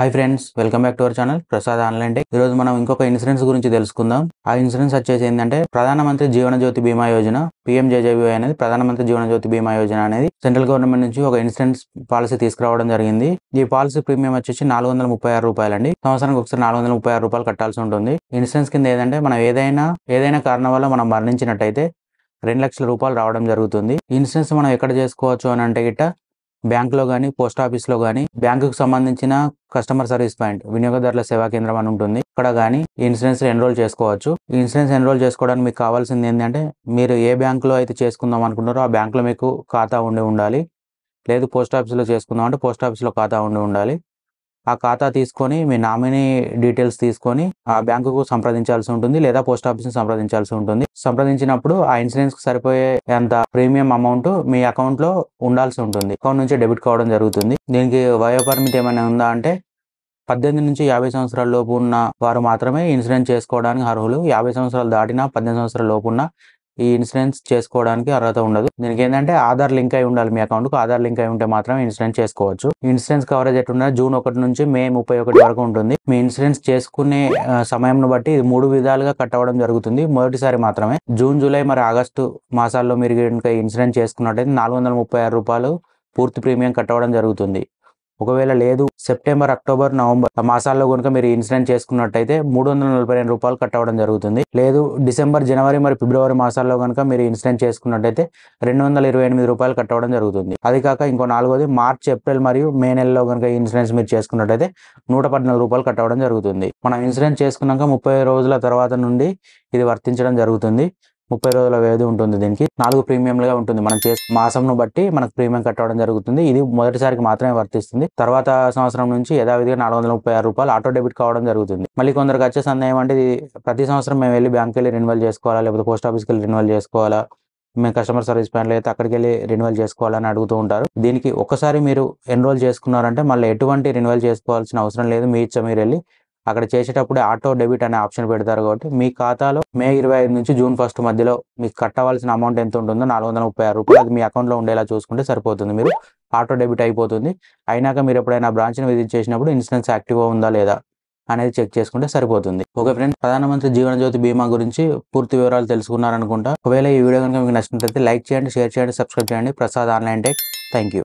Hi friends, welcome back to our channel Prasad online tech. ఈరోజు మనం ఇంకొక ఇన్సూరెన్స్ గురించి తెలుసుకుందాం. ఆ ఇన్సూరెన్స్ వచ్చేసి ఏంటంటే ప్రధానమంత్రి జీవన జ్యోతి బీమా యోజన PMJJBY అనేది ప్రధానమంత్రి జీవన జ్యోతి బీమా యోజన అనేది సెంట్రల్ గవర్నమెంట్ నుంచి ఒక ఇన్సూరెన్స్ పాలసీ తీసుకురావడం జరిగింది. ఈ పాలసీ ప్రీమియం వచ్చేసి ₹436 అండి. సంవత్సరానికి ఒకసారి ₹436 కట్టాల్సి ఉంటుంది. ఇన్సూరెన్స్ కింద ఏదంటే మనం ఏదైనా కారణం వల్ల మనం మరణించినట్టయితే ₹2,00,000 రావడం జరుగుతుంది. ఇన్సూరెన్స్ మనం ఎక్కడ చేసుకోవచ్చు అని అంటే గిట్ట బ్యాంకులో కానీ, పోస్ట్ ఆఫీస్లో కానీ, బ్యాంకుకు సంబంధించిన కస్టమర్ సర్వీస్ పాయింట్ వినియోగదారుల సేవా కేంద్రం అని ఉంటుంది. ఇక్కడ కానీ ఇన్సూరెన్స్ ఎన్రోల్ చేసుకోవచ్చు. ఈ ఇన్సూరెన్స్ ఎన్రోల్ చేసుకోవడానికి మీకు కావాల్సింది ఏంటంటే మీరు ఏ బ్యాంకులో అయితే చేసుకుందాం అనుకుంటారో ఆ బ్యాంకులో మీకు ఖాతా ఉండాలి. లేదు పోస్ట్ ఆఫీస్లో చేసుకుందాం అంటే పోస్ట్ ఆఫీస్లో ఖాతా ఉండాలి. ఆ ఖాతా తీసుకొని మీ నామినీ డీటెయిల్స్ తీసుకొని ఆ బ్యాంకుకు సంప్రదించాల్సి ఉంటుంది, లేదా పోస్ట్ ఆఫీస్ని సంప్రదించాల్సి ఉంటుంది. సంప్రదించినప్పుడు ఆ ఇన్సూరెన్స్ కు సరిపోయే అంత ప్రీమియం అమౌంట్ మీ అకౌంట్ లో ఉండాల్సి ఉంటుంది. అకౌంట్ నుంచి డెబిట్ కావడం జరుగుతుంది. దీనికి వయోపరిమితి ఏమైనా ఉందా అంటే 18 నుంచి 50 సంవత్సరాల లోపు ఉన్న వారు మాత్రమే ఇన్సూరెన్స్ చేసుకోవడానికి అర్హులు. 50 సంవత్సరాలు దాటినా 18 సంవత్సరాల లోపు ఉన్న ఈ ఇన్సూరెన్స్ చేసుకోవడానికి అర్హత ఉండదు. దీనికి ఏంటంటే ఆధార్ లింక్ అయి ఉండాలి. మీ అకౌంట్ కు ఆధార్ లింక్ అయి ఉంటే మాత్రమే ఇన్సూరెన్స్ చేసుకోవచ్చు. ఇన్సూరెన్స్ కవరేజ్ ఎట్లున్నా జూన్ 1 నుంచి మే 31 వరకు ఉంటుంది. మీ ఇన్సూరెన్స్ చేసుకునే సమయంను బట్టి ఇది 3 విధాలుగా కట్ అవ్వడం జరుగుతుంది. మొదటిసారి మాత్రమే జూన్, జూలై మరి ఆగస్టు మాసాల్లో మీరు కనుక ఇన్సూరెన్స్ చేసుకున్నట్టయితే ₹436 పూర్తి ప్రీమియం కట్ అవ్వడం జరుగుతుంది. ఒకవేళ లేదు సెప్టెంబర్, అక్టోబర్, నవంబర్ మాసాల్లో కనుక మీరు ఇన్సూరెన్స్ చేసుకున్నట్టయితే ₹342 కట్ అవ్వడం జరుగుతుంది. లేదు డిసెంబర్, జనవరి మరి ఫిబ్రవరి మాసాల్లో కనుక మీరు ఇన్సూరెన్స్ చేసుకున్నట్టయితే ₹228 కట్ అవ్వడం జరుగుతుంది. అది కాక ఇంకో 4వది మార్చ్, ఏప్రిల్ మరియు మే నెలలో కనుక ఇన్సూరెన్స్ మీరు చేసుకున్నట్టయితే ₹114 కట్ అవ్వడం జరుగుతుంది. మనం ఇన్సూరెన్స్ చేసుకున్నాక 30 రోజుల తర్వాత నుండి ఇది వర్తించడం జరుగుతుంది. 30 రోజుల వ్యవధి ఉంటుంది. దీనికి 4 ప్రీమియంలుగా ఉంటుంది. మనం మాసంను బట్టి మనకు ప్రీమియం కట్టవడం జరుగుతుంది. ఇది మొదటిసారికి మాత్రమే వర్తిస్తుంది. తర్వాత సంవత్సరం నుంచి యథావిధిగా ₹436 ఆటో డెబిట్ కావడం జరుగుతుంది. మళ్ళీ కొందరికి వచ్చే సందేహం అంటే ప్రతి సంవత్సరం మేము వెళ్ళి బ్యాంక్కి వెళ్ళి రెన్యువల్ చేసుకోవాలా, లేకపోతే పోస్ట్ ఆఫీస్కి వెళ్ళి రెన్యువల్ చేసుకోవాలా, మేము కస్టమర్ సర్వీస్ పాయింట్లో అయితే అక్కడికి వెళ్ళి రెన్యువల్ చేసుకోవాలని అడుగుతూ ఉంటారు. దీనికి ఒకసారి మీరు ఎన్రోల్ చేసుకున్నారంటే మళ్ళీ ఎటువంటి రెన్యువల్ చేసుకోవాల్సిన అవసరం లేదు. మీ ఇచ్చ మీరు వెళ్ళి అక్కడ చేసేటప్పుడే ఆటో డెబిట్ అనే ఆప్షన్ పెడతారు. కాబట్టి మీ ఖాతాలో మే 25 నుంచి జూన్ 1 మధ్యలో మీకు కట్టవలసిన అమౌంట్ ఎంత ఉంటుందో ₹436 అది మీ అకౌంట్లో ఉండేలా చూసుకుంటే సరిపోతుంది. మీరు ఆటో డెబిట్ అయిపోతుంది. అయినాక మీరు ఎప్పుడైనా బ్రాంచ్ని విజిట్ చేసినప్పుడు ఇన్సూరెన్స్ యాక్టివ్గా ఉందా లేదా అనేది చెక్ చేసుకుంటే సరిపోతుంది. ఓకే ఫ్రెండ్స్, ప్రధానమంత్రి జీవన జ్యోతి బీమా గురించి పూర్తి వివరాలు తెలుసుకున్నారనుకుంటా. ఒకవేళ ఈ వీడియో కనుక మీకు నచ్చినట్లయితే లైక్ చేయండి, షేర్ చేయండి, సబ్స్క్రైబ్ చేయండి. Prasad online tech. Thank you.